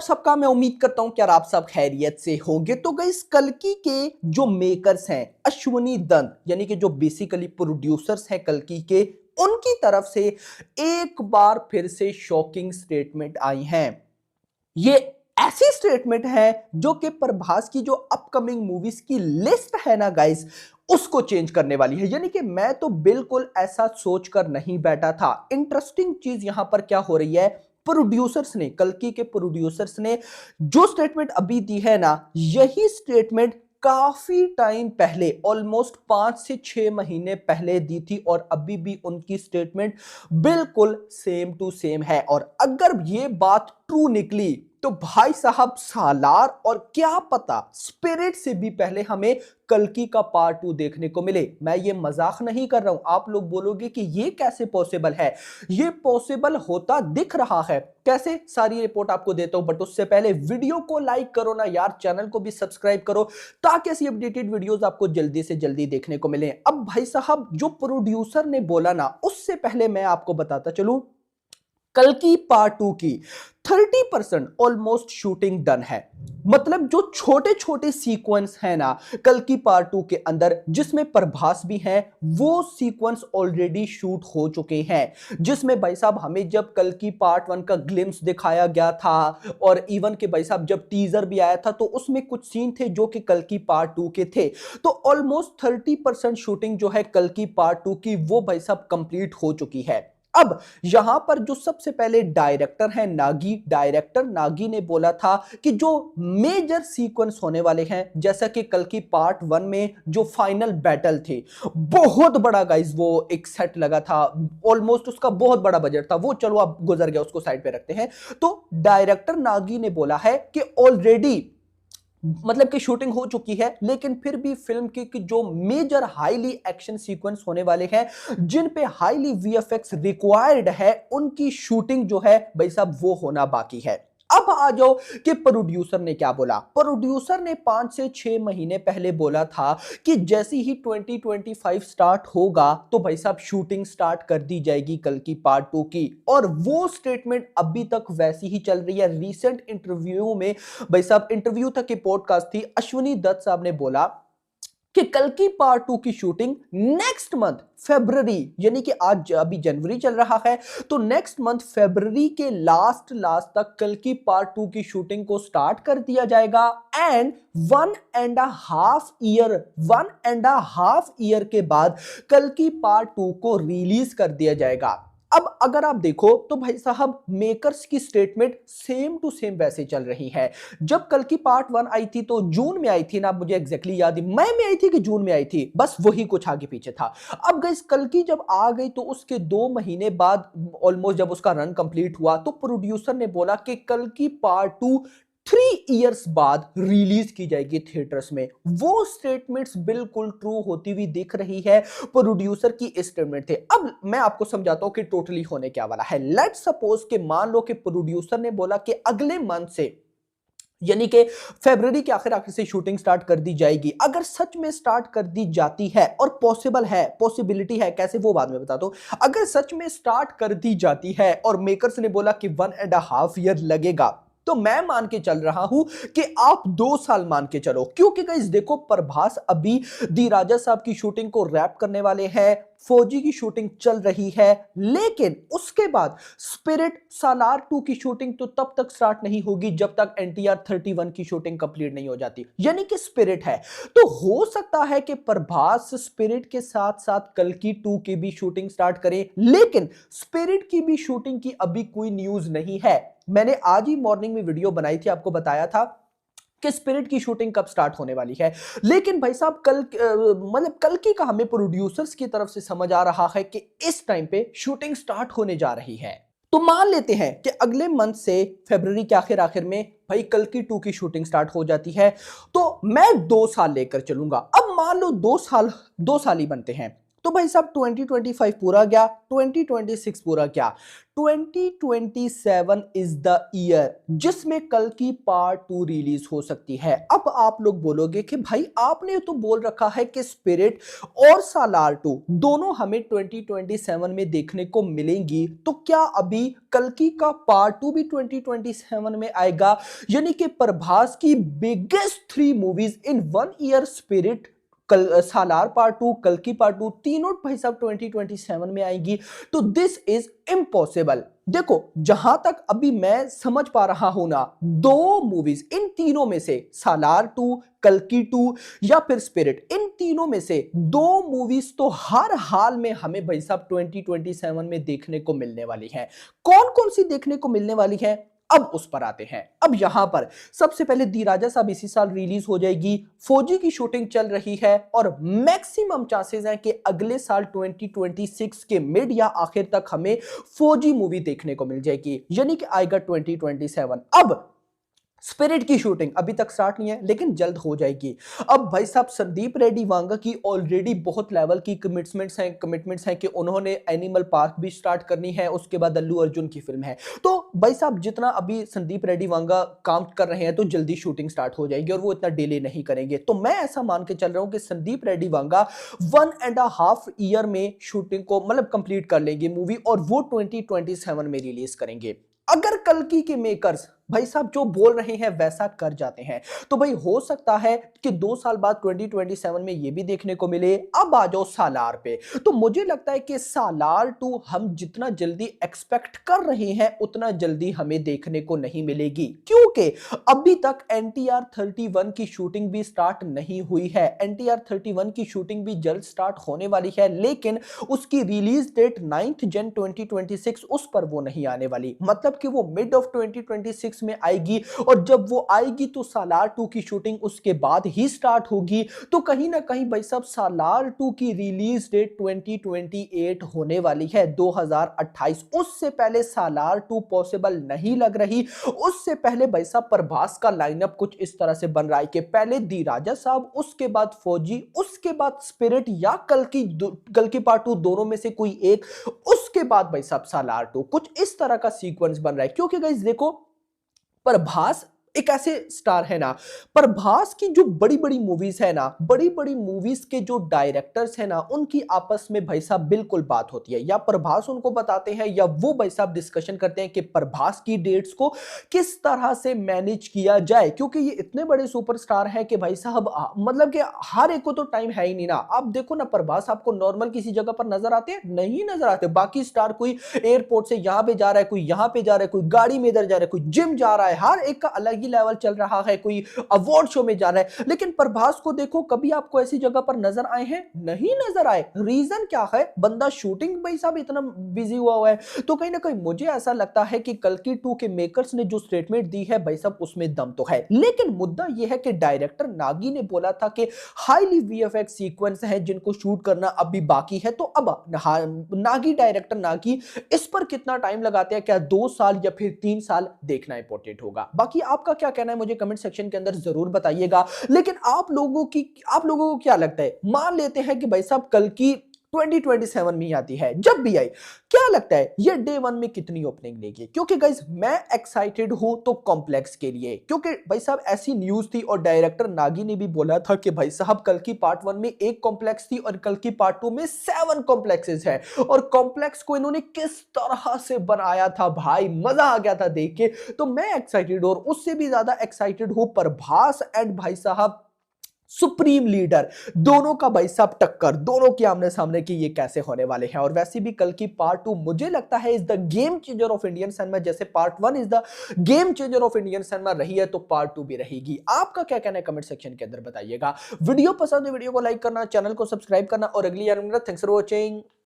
सबका मैं उम्मीद करता हूं कि यार आप सब खैरियत से होंगे। तो गाइस कल्कि के जो मेकर्स हैं अश्वनी दत्त यानी कि जो बेसिकली प्रोड्यूसर्स हैं कल्कि के, उनकी तरफ से एक बार फिर से शॉकिंग स्टेटमेंट आई हैं। ये ऐसी स्टेटमेंट है जो कि प्रभास की जो अपकमिंग मूवीज की लिस्ट है ना गाइस, उसको चेंज करने वाली है। यानी कि मैं तो बिल्कुल ऐसा सोचकर नहीं बैठा था। इंटरेस्टिंग चीज यहां पर क्या हो रही है, प्रोड्यूसर्स ने, कल्कि के प्रोड्यूसर्स ने जो स्टेटमेंट अभी दी है ना, यही स्टेटमेंट काफी टाइम पहले, ऑलमोस्ट 5 से 6 महीने पहले दी थी और अभी भी उनकी स्टेटमेंट बिल्कुल सेम टू सेम है। और अगर ये बात ट्रू निकली तो भाई साहब सालार और क्या पता स्पिरिट से भी पहले हमें कल्कि का पार्ट 2 देखने को मिले। मैं ये मजाक नहीं कर रहा हूं। आप लोग बोलोगे कि ये कैसे पॉसिबल है, ये पॉसिबल होता दिख रहा है। कैसे, सारी रिपोर्ट आपको देता हूं, बट उससे पहले वीडियो को लाइक करो ना यार, चैनल को भी सब्सक्राइब करो ताकि ऐसी अपडेटेड वीडियोस आपको जल्दी से जल्दी देखने को मिले। अब भाई साहब जो प्रोड्यूसर ने बोला ना, उससे पहले मैं आपको बताता चलूं, कल्कि पार्ट 2 की 30% ऑलमोस्ट शूटिंग डन है। मतलब जो छोटे छोटे सीक्वेंस है ना कल्कि पार्ट 2 के अंदर, जिसमें प्रभास भी है, वो सीक्वेंस ऑलरेडी शूट हो चुके हैं। जिसमें भाई साहब हमें जब कल्कि पार्ट 1 का ग्लिम्स दिखाया गया था और इवन के भाई साहब जब टीजर भी आया था तो उसमें कुछ सीन थे जो कि कल्कि पार्ट 2 के थे। तो ऑलमोस्ट 30% शूटिंग जो है कल्कि पार्ट 2 की, वो भाई साहब कंप्लीट हो चुकी है। अब यहां पर जो सबसे पहले डायरेक्टर है नागी, डायरेक्टर नागी ने बोला था कि जो मेजर सीक्वेंस होने वाले हैं, जैसा कि कल्कि पार्ट 1 में जो फाइनल बैटल थे, बहुत बड़ा गाइस वो एक सेट लगा था, ऑलमोस्ट उसका बहुत बड़ा बजट था, वो चलो अब गुजर गया, उसको साइड पे रखते हैं। तो डायरेक्टर नागी ने बोला है कि ऑलरेडी मतलब कि शूटिंग हो चुकी है, लेकिन फिर भी फिल्म के जो मेजर हाईली एक्शन सीक्वेंस होने वाले हैं, जिन पे हाईली वीएफएक्स रिक्वायर्ड है, उनकी शूटिंग जो है भाई साहब वो होना बाकी है। अब आ जाओ कि प्रोड्यूसर ने क्या बोला। प्रोड्यूसर ने 5 से 6 महीने पहले बोला था कि जैसे ही 2025 स्टार्ट होगा तो भाई साहब शूटिंग स्टार्ट कर दी जाएगी कल्कि पार्ट 2 की, और वो स्टेटमेंट अभी तक वैसी ही चल रही है। रिसेंट इंटरव्यू में भाई साहब, इंटरव्यू तक की पॉडकास्ट थी, अश्वनी दत्त साहब ने बोला कि कल्कि पार्ट 2 की शूटिंग नेक्स्ट मंथ फरवरी, यानी कि आज अभी जनवरी चल रहा है, तो नेक्स्ट मंथ फरवरी के लास्ट तक कल्कि पार्ट 2 की शूटिंग को स्टार्ट कर दिया जाएगा। एंड 1.5 ईयर के बाद कल्कि पार्ट 2 को रिलीज कर दिया जाएगा। अब अगर आप देखो तो भाई साहब मेकर्स की स्टेटमेंट सेम टू सेम वैसे चल रही है। जब कल्कि पार्ट 1 आई थी तो जून में आई थी ना, मुझे एग्जैक्टली याद है, मई में आई थी कि जून में आई थी, बस वही कुछ आगे पीछे था। अब गाइस कल्कि जब आ गई तो उसके 2 महीने बाद ऑलमोस्ट जब उसका रन कंप्लीट हुआ तो प्रोड्यूसर ने बोला कि कल्कि पार्ट 2 3 इयर्स बाद रिलीज की जाएगी थिएटर्स में। वो स्टेटमेंट्स बिल्कुल ट्रू होती हुई दिख रही है। प्रोड्यूसर की स्टेटमेंट थे। अब मैं आपको समझाता हूं कि टोटली होने क्या वाला है। लेट्स सपोज कि मान लो कि प्रोड्यूसर ने बोला कि अगले मंथ से, यानी कि फरवरी के आखिर से शूटिंग स्टार्ट कर दी जाएगी। अगर सच में स्टार्ट कर दी जाती है, और पॉसिबल है, पॉसिबिलिटी है, कैसे वो बाद में बताता हूं, अगर सच में स्टार्ट कर दी जाती है और मेकर्स ने बोला कि 1.5 ईयर लगेगा, तो मैं मान के चल रहा हूं कि आप 2 साल मान के चलो। क्योंकि गाइस देखो, प्रभास अभी दी राजा साहब की शूटिंग को रैप करने वाले हैं, फौजी की शूटिंग चल रही है, लेकिन उसके बाद स्पिरिट सालार 2 की शूटिंग तो तब तक स्टार्ट नहीं होगी जब तक एनटीआर 31 की शूटिंग कंप्लीट नहीं हो जाती। यानी कि स्पिरिट है, तो हो सकता है कि प्रभास स्पिरिट के साथ साथ कल्कि 2 की भी शूटिंग स्टार्ट करें, लेकिन स्पिरिट की भी शूटिंग की अभी कोई न्यूज नहीं है। मैंने आज ही मॉर्निंग में वीडियो बनाई थी, आपको बताया था कि स्पिरिट की शूटिंग कब स्टार्ट होने वाली है। लेकिन भाई साहब मतलब कल्कि का हमें प्रोड्यूसर्स की तरफ से समझ आ रहा है कि इस टाइम पे शूटिंग स्टार्ट होने जा रही है। तो मान लेते हैं कि अगले मंथ से फरवरी के आखिर में भाई कल्कि 2 की शूटिंग स्टार्ट हो जाती है, तो मैं 2 साल लेकर चलूंगा। अब मान लो 2 साल ही बनते हैं, तो भाई साहब 2025 पूरा गया, 2026 पूरा गया, 2027 इज द ईयर जिसमें कल की पार्ट 2 रिलीज हो सकती है। अब आप लोग बोलोगे कि भाई आपने तो बोल रखा है कि स्पिरिट और सालार 2 दोनों हमें 2027 में देखने को मिलेंगी, तो क्या अभी कल्कि का पार्ट 2 भी 2027 में आएगा? यानी कि प्रभास की biggest 3 movies in 1 year, Spirit, Salaar part 2, कल्कि पार्ट 2, तीनों भाई साहब 2027 में आएगी। तो दिस इज इम्पॉसिबल। देखो जहां तक अभी मैं समझ पा रहा हूं ना, 2 मूवीज इन तीनों में से, सालार 2, कल्कि 2 या फिर स्पिरिट, इन तीनों में से 2 मूवीज तो हर हाल में हमें भाई साहब 2027 में देखने को मिलने वाली है। कौन कौन सी देखने को मिलने वाली है, अब उस पर आते हैं। अब यहां पर सबसे पहले दी राजा साहब इसी साल रिलीज हो जाएगी, फौजी की शूटिंग चल रही है और मैक्सिमम चांसेस हैं कि अगले साल 2026 के मिड या आखिर तक हमें फौजी मूवी देखने को मिल जाएगी, यानी कि आएगा 2027। अब स्पिरिट की शूटिंग अभी तक स्टार्ट नहीं है लेकिन जल्द हो जाएगी। अब भाई साहब संदीप रेड्डी वांगा की ऑलरेडी बहुत लेवल की कमिटमेंट्स हैं कि उन्होंने एनिमल पार्क भी स्टार्ट करनी है, उसके बाद अल्लू अर्जुन की फिल्म है। तो भाई साहब जितना अभी संदीप रेड्डी वांगा काम कर रहे हैं तो जल्दी शूटिंग स्टार्ट हो जाएगी और वो इतना डिले नहीं करेंगे। तो मैं ऐसा मान के चल रहा हूं कि संदीप रेड्डी वांगा 1.5 ईयर में शूटिंग को मतलब कंप्लीट कर लेंगे मूवी, और वो 2027 में रिलीज करेंगे। अगर कल्कि के मेकर्स भाई साहब जो बोल रहे हैं वैसा कर जाते हैं तो भाई हो सकता है कि 2 साल बाद 2027 में ये भी देखने को मिले। अब आ जाओ सालार पे, तो मुझे लगता है कि सालार 2 हम जितना जल्दी एक्सपेक्ट कर रहे हैं उतना जल्दी हमें देखने को नहीं मिलेगी, क्योंकि अभी तक NTR 31 की शूटिंग भी स्टार्ट नहीं हुई है। NTR 31 की शूटिंग भी जल्द स्टार्ट होने वाली है, लेकिन उसकी रिलीज डेट 9 जन 2026 उस पर वो नहीं आने वाली, मतलब कि वो मिड ऑफ 2026 में आएगी, और जब वो आएगी तो सालार 2 की शूटिंग उसके बाद ही स्टार्ट होगी। तो कहीं ना कहीं भाई साहब सालार 2 की रिलीज डेट 2028 होने वाली है, 2028। उससे पहले सालार 2 पॉसिबल नहीं लग रही। उससे पहले भाई साहब प्रभास का लाइनअप कुछ इस तरह से बन रहा है कि पहले दी राजा साहब, उसके बाद फौजी, उसके बाद स्पिरिट या कल्कि पार्ट 2 दोनों में से कोई एक, उसके बाद भाई साहब सालार 2, कुछ इस तरह का सीक्वेंस बन रहा है। क्योंकि गाइस देखो प्रभास एक ऐसे स्टार है ना, प्रभास की जो बड़ी बड़ी मूवीज है ना, बड़ी बड़ी मूवीज के जो डायरेक्टर्स है ना, उनकी आपस में भाई साहब बिल्कुल बात होती है, या प्रभास उनको बताते हैं या वो भाई साहब डिस्कशन करते हैं कि प्रभास की डेट्स को किस तरह से मैनेज किया जाए। क्योंकि ये इतने बड़े सुपरस्टार हैं कि भाई साहब मतलब कि हर एक को तो टाइम है ही नहीं ना। आप देखो ना प्रभास आपको नॉर्मल किसी जगह पर नजर आते हैं, नहीं नजर आते। बाकी स्टार कोई एयरपोर्ट से यहां पे जा रहा है, कोई यहां पे जा रहा है, कोई गाड़ी में इधर जा रहा है, कोई जिम जा रहा है, हर एक का अलग ही लेवल चल रहा है, कोई अवार्ड शो में जा रहा है। लेकिन प्रभास को देखो कभी आपको ऐसी जगह पर नजर आए हैं? नहीं नजर आए। रीजन क्या है? बंदा शूटिंग भाई साहब इतना बिजी हुआ है। तो कहीं ना कहीं मुझे ऐसा लगता है कि कल्कि 2 के मेकर्स ने जो स्टेटमेंट दी है भाई साहब उसमें दम तो है, लेकिन मुद्दा यह है कि डायरेक्टर नागी ने बोला था कि हाईली VFX सीक्वेंस है जिनको शूट करना अभी बाकी है। तो अब नागी, डायरेक्टर नागी इस पर कितना टाइम लगाते हैं, क्या 2 साल या फिर 3 साल, देखना इंपॉर्टेंट होगा। बाकी आपका क्या कहना है मुझे कमेंट सेक्शन के अंदर जरूर बताइएगा। लेकिन आप लोगों को क्या लगता है? मान लेते हैं कि भाई साहब कल्कि 2027 में ही आती है, जब भी आई, क्या लगता है ये डे 1 में कितनी ओपनिंग लेगी? क्योंकि गाइस मैं एक्साइटेड हूं तो कॉम्प्लेक्स के लिए, क्योंकि भाई साहब ऐसी न्यूज थी और डायरेक्टर नागी ने भी बोला था कि भाई साहब कल्कि पार्ट 1 में 1 कॉम्प्लेक्स थी और कल्कि पार्ट 2 में 7 कॉम्प्लेक्सेस है, और कॉम्प्लेक्स को इन्होंने किस तरह से बनाया था भाई, मजा आ गया था देख के। तो मैं एक्साइटेड, और उससे भी ज्यादा एक्साइटेड हूं प्रभास एंड भाई साहब सुप्रीम लीडर दोनों का भाई साहब टक्कर, दोनों के आमने सामने की ये कैसे होने वाले हैं। और वैसे भी कल की पार्ट 2 मुझे लगता है is the game changer of Indian cinema. जैसे part 1 is the game changer of Indian cinema रही है, तो पार्ट 2 भी रहेगी। आपका क्या कहना है कमेंट सेक्शन के अंदर बताइएगा। वीडियो पसंद है वीडियो को लाइक करना, चैनल को सब्सक्राइब करना, और अगली यार थैंक्स फॉर वॉचिंग।